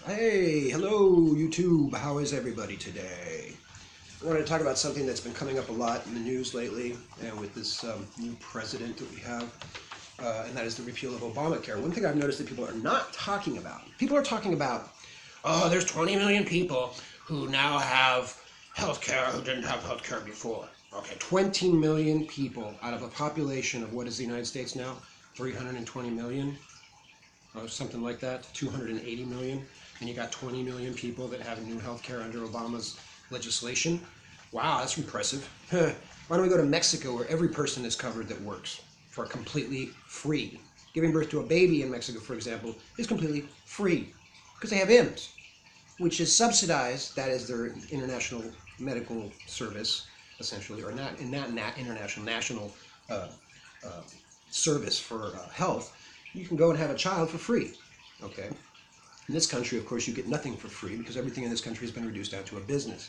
Hey, hello YouTube. How is everybody today? I wanted to talk about something that's been coming up a lot in the news lately, and with this new president that we have, and that is the repeal of Obamacare. One thing I've noticed that people are not talking about. People are talking about, oh, there's 20 million people who now have health care who didn't have health care before. Okay, 20 million people out of a population of what is the United States now? 320 million? Or something like that, 280 million, and you got 20 million people that have new health care under Obama's legislation. Wow, that's impressive. Why don't we go to Mexico, where every person is covered that works for completely free? Giving birth to a baby in Mexico, for example, is completely free because they have IMSS, which is subsidized. That is their international medical service, essentially, or not international, national service for health. You can go and have a child for free, okay? In this country, of course, you get nothing for free because everything in this country has been reduced down to a business.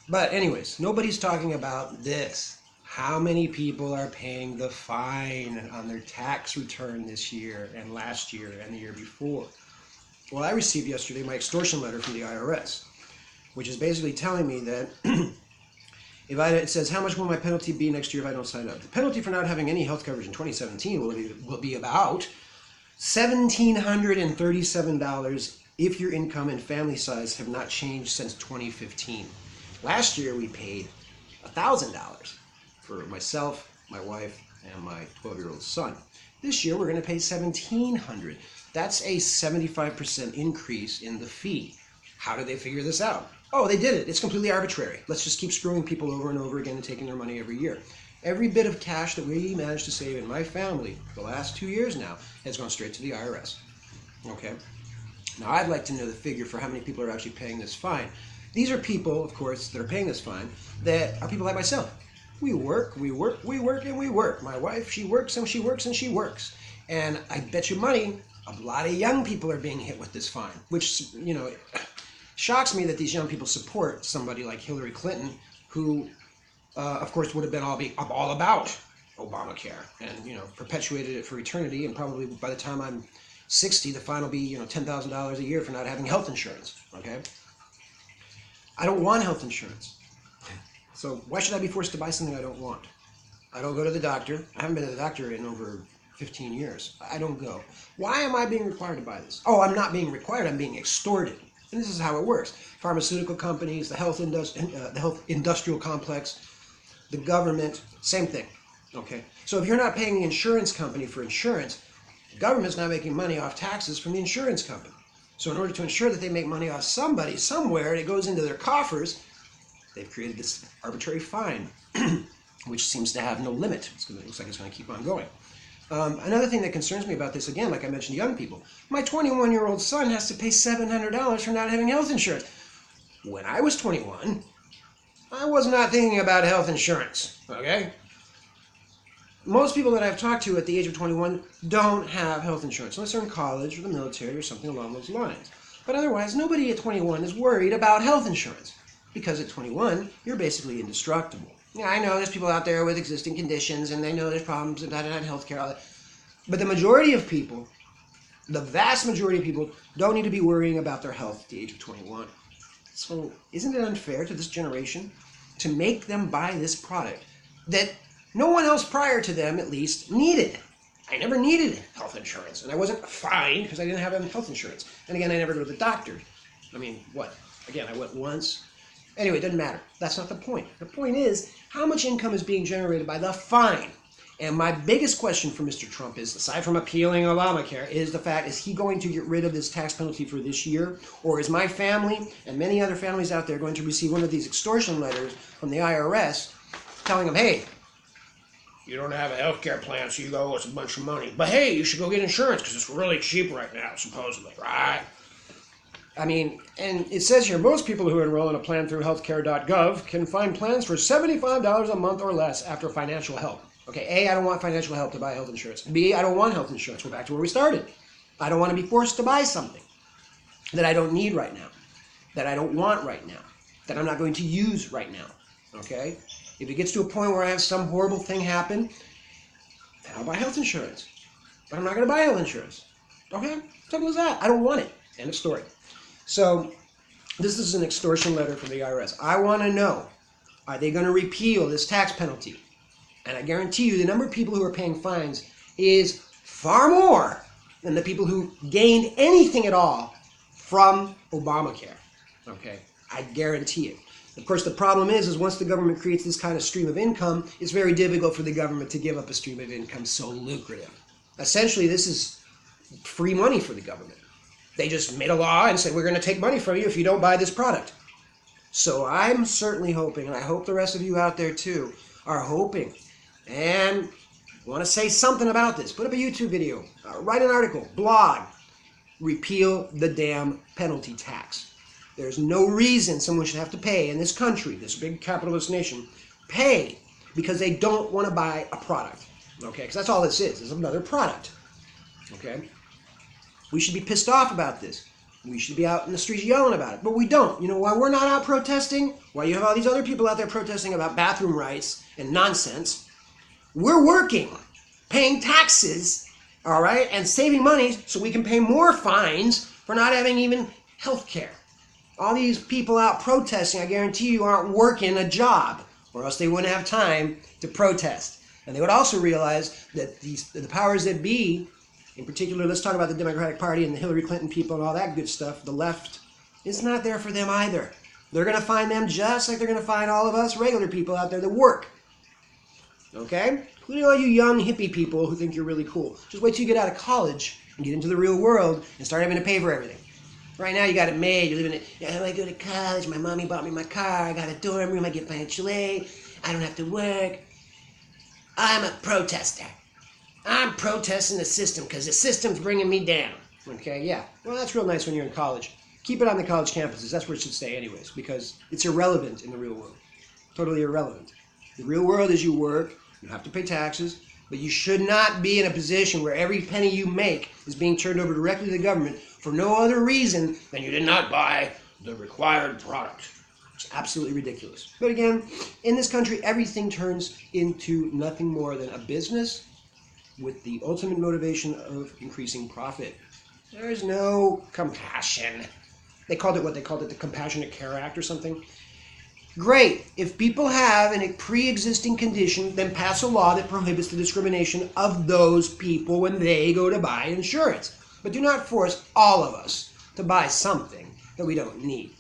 But anyways, nobody's talking about this. How many people are paying the fine on their tax return this year and last year and the year before? Well, I received yesterday my extortion letter from the IRS, which is basically telling me that it says, how much will my penalty be next year if I don't sign up? The penalty for not having any health coverage in 2017 will be about $1,737 if your income and family size have not changed since 2015. Last year we paid $1,000 for myself, my wife, and my 12-year-old son. This year we're going to pay $1,700. That's a 75% increase in the fee. How did they figure this out? Oh, they did it. It's completely arbitrary. Let's just keep screwing people over and over again and taking their money every year. Every bit of cash that we managed to save in my family the last 2 years now has gone straight to the IRS. Okay? Now, I'd like to know the figure for how many people are actually paying this fine. These are people, of course, that are paying this fine that are people like myself. We work, and we work. My wife, she works, and she works, and she works. And I bet you money, a lot of young people are being hit with this fine, which, shocks me that these young people support somebody like Hillary Clinton, who of course, would have been all about Obamacare and, perpetuated it for eternity. And probably by the time I'm 60, the fine will be, $10,000 a year for not having health insurance. Okay? I don't want health insurance. So why should I be forced to buy something I don't want? I don't go to the doctor. I haven't been to the doctor in over 15 years. I don't go. Why am I being required to buy this? Oh, I'm not being required. I'm being extorted. And this is how it works. Pharmaceutical companies, the health industrial complex, the government, same thing, okay? So if you're not paying the insurance company for insurance, the government's not making money off taxes from the insurance company. So in order to ensure that they make money off somebody, somewhere, and it goes into their coffers, they've created this arbitrary fine, which seems to have no limit. It looks like it's going to keep on going. Another thing that concerns me about this, again, like I mentioned, young people. My 21-year-old son has to pay $700 for not having health insurance. When I was 21, I was not thinking about health insurance, okay? Most people that I've talked to at the age of 21 don't have health insurance, unless they're in college or the military or something along those lines. But otherwise, nobody at 21 is worried about health insurance, because at 21, you're basically indestructible. Yeah, I know there's people out there with existing conditions, and they know there's problems and health care, all that. But the majority of people, the vast majority of people, don't need to be worrying about their health at the age of 21. So isn't it unfair to this generation to make them buy this product that no one else prior to them, at least, needed? I never needed health insurance, and I wasn't fined because I didn't have health insurance. And again, I never go to the doctor. I mean, what? Again, I went once. Anyway, it doesn't matter. That's not the point. The point is, how much income is being generated by the fine? And my biggest question for Mr. Trump is, aside from appealing Obamacare, is the fact, is he going to get rid of this tax penalty for this year? Or is my family and many other families out there going to receive one of these extortion letters from the IRS telling them, hey, you don't have a health care plan, so you owe us a bunch of money. But hey, you should go get insurance because it's really cheap right now, supposedly, right? I mean, and it says here, most people who enroll in a plan through healthcare.gov can find plans for $75 a month or less after financial help. Okay, A, I don't want financial help to buy health insurance. B, I don't want health insurance. We're back to where we started. I don't want to be forced to buy something that I don't need right now, that I don't want right now, that I'm not going to use right now. Okay? If it gets to a point where I have some horrible thing happen, then I'll buy health insurance. But I'm not going to buy health insurance. Okay? Simple as that. I don't want it. End of story. So this is an extortion letter from the IRS. I want to know, are they going to repeal this tax penalty? And I guarantee you the number of people who are paying fines is far more than the people who gained anything at all from Obamacare. Okay, I guarantee it. Of course, the problem is once the government creates this kind of stream of income, it's very difficult for the government to give up a stream of income so lucrative. Essentially, this is free money for the government. They just made a law and said, we're going to take money from you if you don't buy this product. So I'm certainly hoping, and I hope the rest of you out there too, are hoping and want to say something about this. Put up a YouTube video, write an article, blog, repeal the damn penalty tax. There's no reason someone should have to pay in this country, this big capitalist nation, pay because they don't want to buy a product. Okay, because that's all this is. It's another product. Okay? We should be pissed off about this. We should be out in the streets yelling about it. But we don't. You know why we're not out protesting? Why you have all these other people out there protesting about bathroom rights and nonsense? We're working, paying taxes, all right, and saving money so we can pay more fines for not having even health care. All these people out protesting, I guarantee you, aren't working a job, or else they wouldn't have time to protest. And they would also realize that the powers that be, in particular, let's talk about the Democratic Party and the Hillary Clinton people and all that good stuff, the left, it's not there for them either. They're going to find them just like they're going to find all of us regular people out there that work. Okay? Including all you young hippie people who think you're really cool. Just wait till you get out of college and get into the real world and start having to pay for everything. Right now you got it made. You're living it. Yeah, I go to college. My mommy bought me my car. I got a dorm room. I get financial aid. I don't have to work. I'm a protester. I'm protesting the system because the system's bringing me down. Okay, yeah. Well, that's real nice when you're in college. Keep it on the college campuses. That's where it should stay anyways because it's irrelevant in the real world. Totally irrelevant. The real world is you work. You have to pay taxes. But you should not be in a position where every penny you make is being turned over directly to the government for no other reason than you did not buy the required product. It's absolutely ridiculous. But again, in this country, everything turns into nothing more than a business with the ultimate motivation of increasing profit. There's no compassion. They called it the Compassionate Care Act or something. Great. If people have a pre-existing condition, then pass a law that prohibits the discrimination of those people when they go to buy insurance. But do not force all of us to buy something that we don't need.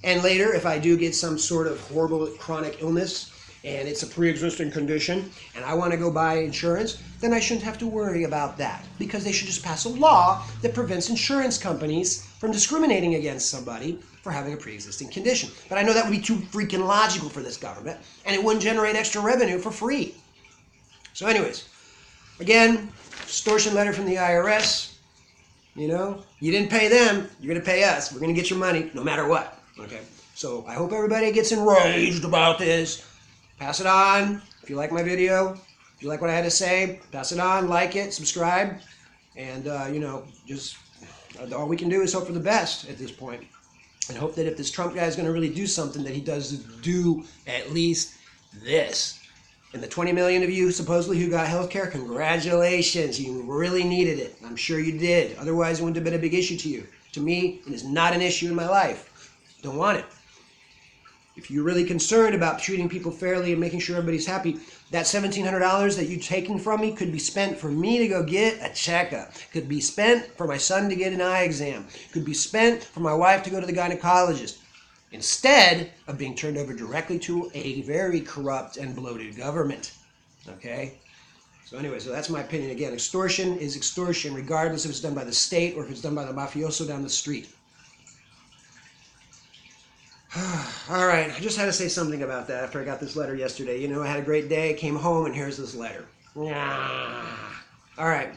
And later, if I do get some sort of horrible chronic illness and it's a pre-existing condition and I want to go buy insurance, then I shouldn't have to worry about that because they should just pass a law that prevents insurance companies from discriminating against somebody for having a pre-existing condition. But I know that would be too freaking logical for this government and it wouldn't generate extra revenue for free. So anyways, again, extortion letter from the IRS. You know, you didn't pay them, you're going to pay us. We're going to get your money no matter what. Okay, so I hope everybody gets enraged about this. Pass it on. If you like my video, if you like what I had to say, pass it on, like it, subscribe. And, you know, just all we can do is hope for the best at this point. And hope that if this Trump guy is going to really do something, that he does do at least this. And the 20 million of you supposedly who got health care, congratulations. You really needed it. I'm sure you did. Otherwise, it wouldn't have been a big issue to you. To me, it is not an issue in my life. Don't want it. If you're really concerned about treating people fairly and making sure everybody's happy, that $1,700 that you're taking from me could be spent for me to go get a checkup. Could be spent for my son to get an eye exam. Could be spent for my wife to go to the gynecologist. Instead of being turned over directly to a very corrupt and bloated government. Okay? So anyway, so that's my opinion. Again, extortion is extortion regardless if it's done by the state or if it's done by the mafioso down the street. All right, I just had to say something about that after I got this letter yesterday. You know, I had a great day, came home, and here's this letter. All right,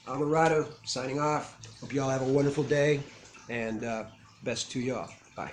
Alvarado signing off. Hope you all have a wonderful day, and best to y'all. Bye.